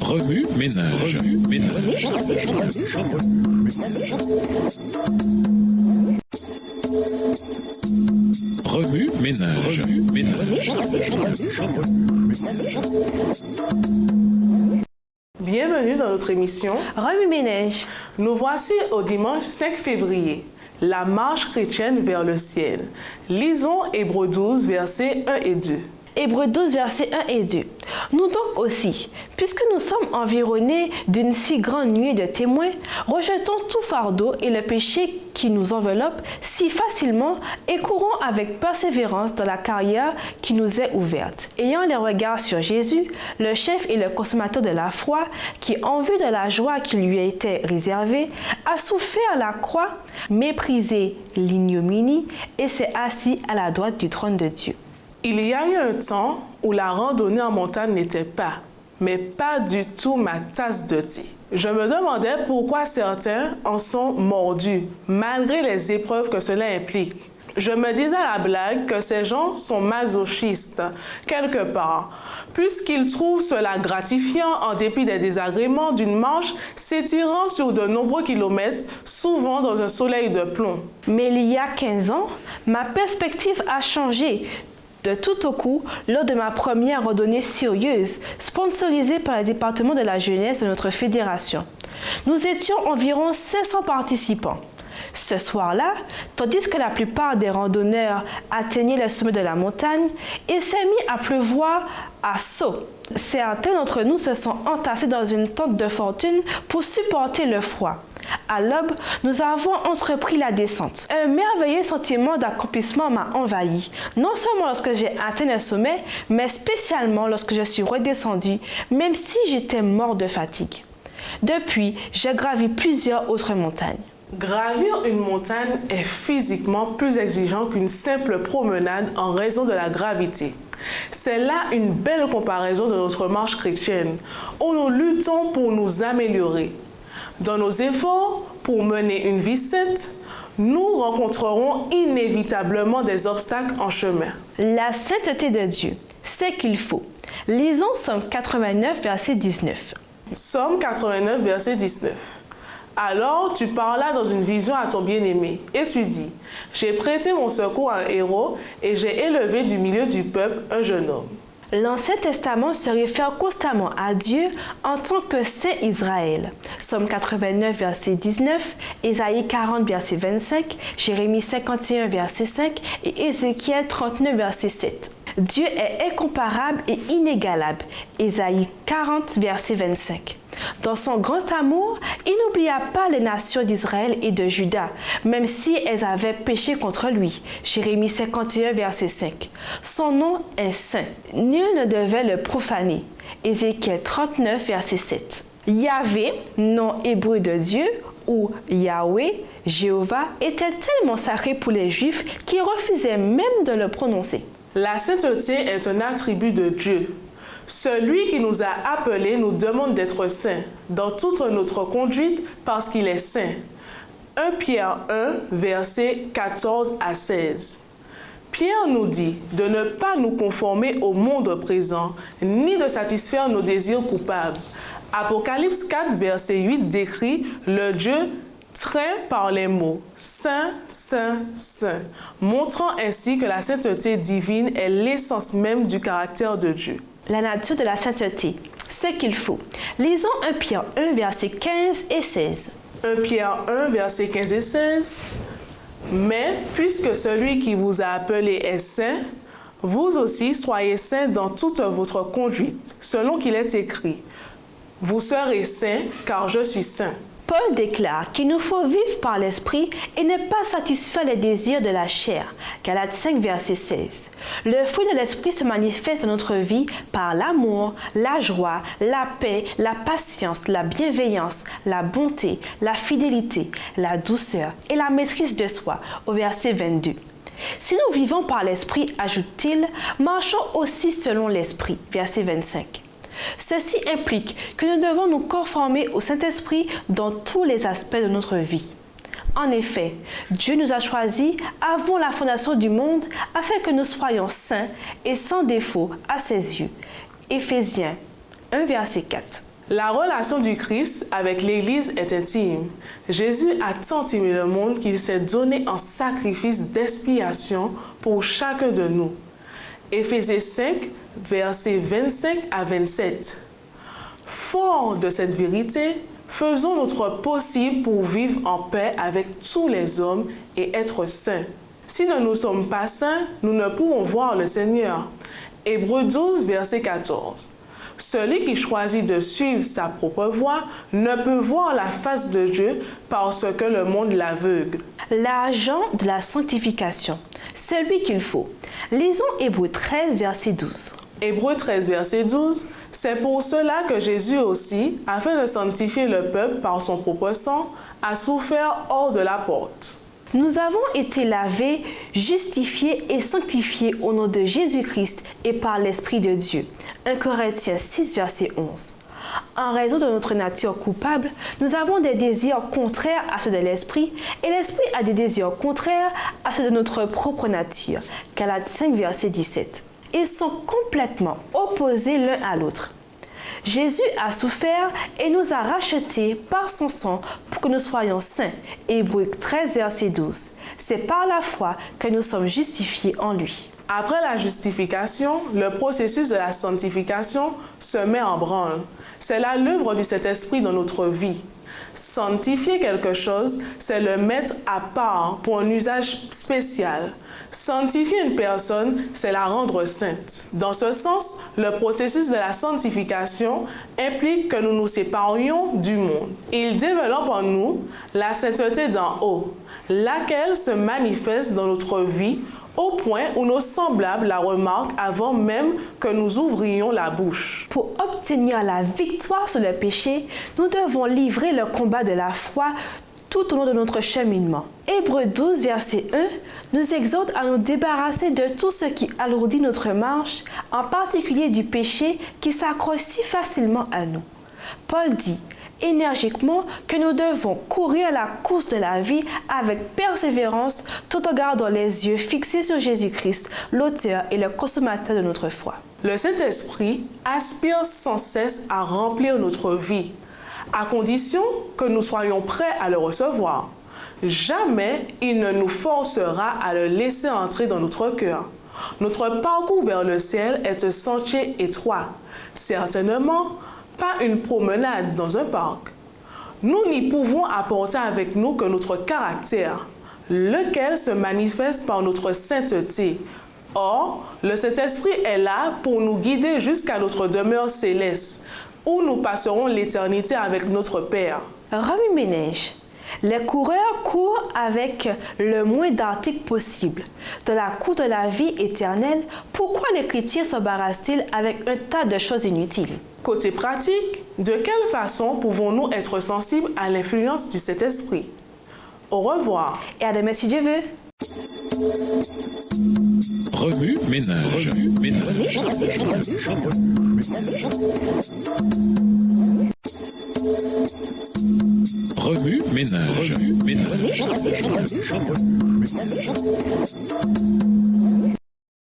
Remue ménage. Remue ménage. Bienvenue dans notre émission Remue ménage. Nous voici au dimanche 5 février, la marche chrétienne vers le ciel. Lisons Hébreux 12, versets 1 et 2. Hébreux 12, versets 1 et 2. Nous donc aussi, puisque nous sommes environnés d'une si grande nuée de témoins, rejetons tout fardeau et le péché qui nous enveloppe si facilement et courons avec persévérance dans la carrière qui nous est ouverte. Ayant les regards sur Jésus, le chef et le consommateur de la foi, qui, en vue de la joie qui lui était réservée, a souffert la croix, méprisé l'ignominie et s'est assis à la droite du trône de Dieu. Il y a eu un temps où la randonnée en montagne n'était pas, mais pas du tout ma tasse de thé. Je me demandais pourquoi certains en sont mordus, malgré les épreuves que cela implique. Je me disais à la blague que ces gens sont masochistes, quelque part, puisqu'ils trouvent cela gratifiant en dépit des désagréments d'une marche s'étirant sur de nombreux kilomètres, souvent dans un soleil de plomb. Mais il y a 15 ans, ma perspective a changé. De tout au coup, lors de ma première randonnée sérieuse, sponsorisée par le département de la jeunesse de notre fédération. Nous étions environ 500 participants. Ce soir-là, tandis que la plupart des randonneurs atteignaient le sommet de la montagne, il s'est mis à pleuvoir à seaux. Certains d'entre nous se sont entassés dans une tente de fortune pour supporter le froid. À l'aube, nous avons entrepris la descente. Un merveilleux sentiment d'accomplissement m'a envahi, non seulement lorsque j'ai atteint le sommet, mais spécialement lorsque je suis redescendue, même si j'étais mort de fatigue. Depuis, j'ai gravi plusieurs autres montagnes. Gravir une montagne est physiquement plus exigeant qu'une simple promenade en raison de la gravité. C'est là une belle comparaison de notre marche chrétienne, où nous luttons pour nous améliorer. Dans nos efforts pour mener une vie sainte, nous rencontrerons inévitablement des obstacles en chemin. La sainteté de Dieu, c'est qu'il faut. Lisons Psaume 89, verset 19. Psaume 89, verset 19. Alors tu parlas dans une vision à ton bien-aimé, et tu dis, « J'ai prêté mon secours à un héros, et j'ai élevé du milieu du peuple un jeune homme. » L'Ancien Testament se réfère constamment à Dieu en tant que Saint Israël. Psaume 89, verset 19, Ésaïe 40, verset 25, Jérémie 51, verset 5 et Ézéchiel 39, verset 7. Dieu est incomparable et inégalable. Ésaïe 40, verset 25. Dans son grand amour, il n'oublia pas les nations d'Israël et de Juda, même si elles avaient péché contre lui. Jérémie 51, verset 5. Son nom est saint. Nul ne devait le profaner. Ézéchiel 39, verset 7. Yahvé, nom hébreu de Dieu, ou Yahweh, Jéhovah, était tellement sacré pour les Juifs qu'ils refusaient même de le prononcer. La sainteté est un attribut de Dieu. Celui qui nous a appelés nous demande d'être saints dans toute notre conduite parce qu'il est saint. 1 Pierre 1, versets 14 à 16. Pierre nous dit de ne pas nous conformer au monde présent, ni de satisfaire nos désirs coupables. Apocalypse 4, verset 8 décrit le Dieu trait par les mots « Saint, Saint, Saint », montrant ainsi que la sainteté divine est l'essence même du caractère de Dieu. La nature de la sainteté, ce qu'il faut. Lisons 1 Pierre 1, versets 15 et 16. 1 Pierre 1, versets 15 et 16. Mais puisque celui qui vous a appelé est saint, vous aussi soyez saints dans toute votre conduite, selon qu'il est écrit. Vous serez saints, car je suis saint. Paul déclare qu'il nous faut vivre par l'esprit et ne pas satisfaire les désirs de la chair. Galates 5, verset 16. Le fruit de l'esprit se manifeste dans notre vie par l'amour, la joie, la paix, la patience, la bienveillance, la bonté, la fidélité, la douceur et la maîtrise de soi, au verset 22. Si nous vivons par l'esprit, ajoute-t-il, marchons aussi selon l'esprit, verset 25. Ceci implique que nous devons nous conformer au Saint-Esprit dans tous les aspects de notre vie. En effet, Dieu nous a choisis avant la fondation du monde afin que nous soyons saints et sans défaut à ses yeux. Éphésiens 1, verset 4. La relation du Christ avec l'Église est intime. Jésus a tant aimé le monde qu'il s'est donné en sacrifice d'expiation pour chacun de nous. Éphésiens 5, versets 25 à 27. Fort de cette vérité, faisons notre possible pour vivre en paix avec tous les hommes et être saints. Si nous ne sommes pas saints, nous ne pourrons voir le Seigneur. Hébreux 12, verset 14. Celui qui choisit de suivre sa propre voie ne peut voir la face de Dieu parce que le monde l'aveugle. L'agent de la sanctification, celui qu'il faut. Lisons Hébreux 13, verset 12. Hébreux 13, verset 12, c'est pour cela que Jésus aussi, afin de sanctifier le peuple par son propre sang, a souffert hors de la porte. Nous avons été lavés, justifiés et sanctifiés au nom de Jésus-Christ et par l'Esprit de Dieu. 1 Corinthiens 6, verset 11. En raison de notre nature coupable, nous avons des désirs contraires à ceux de l'Esprit et l'Esprit a des désirs contraires à ceux de notre propre nature. Galates 5, verset 17. Ils sont complètement opposés l'un à l'autre. Jésus a souffert et nous a rachetés par son sang pour que nous soyons saints. Hébreux 13, verset 12. C'est par la foi que nous sommes justifiés en lui. Après la justification, le processus de la sanctification se met en branle. C'est là l'œuvre du Saint-Esprit dans notre vie. Sanctifier quelque chose, c'est le mettre à part pour un usage spécial. Sanctifier une personne, c'est la rendre sainte. Dans ce sens, le processus de la sanctification implique que nous nous séparions du monde. Il développe en nous la sainteté d'en haut, laquelle se manifeste dans notre vie au point où nos semblables la remarquent avant même que nous ouvrions la bouche. Pour obtenir la victoire sur le péché, nous devons livrer le combat de la foi tout au long de notre cheminement. Hébreux 12, verset 1, nous exhorte à nous débarrasser de tout ce qui alourdit notre marche, en particulier du péché qui s'accroche si facilement à nous. Paul dit énergiquement que nous devons courir la course de la vie avec persévérance tout en gardant les yeux fixés sur Jésus-Christ, l'auteur et le consommateur de notre foi. Le Saint-Esprit aspire sans cesse à remplir notre vie, à condition que nous soyons prêts à le recevoir. Jamais il ne nous forcera à le laisser entrer dans notre cœur. Notre parcours vers le ciel est un sentier étroit, certainement pas une promenade dans un parc. Nous n'y pouvons apporter avec nous que notre caractère, lequel se manifeste par notre sainteté. Or, le Saint-Esprit est là pour nous guider jusqu'à notre demeure céleste, où nous passerons l'éternité avec notre Père. Remue-ménage. Les coureurs courent avec le moins d'articles possible. Dans la course de la vie éternelle, pourquoi les chrétiens s'embarrassent-ils avec un tas de choses inutiles? Côté pratique, de quelle façon pouvons-nous être sensibles à l'influence du Saint-Esprit? Au revoir. Et à demain si Dieu veut. Remue ménage. Remue ménage.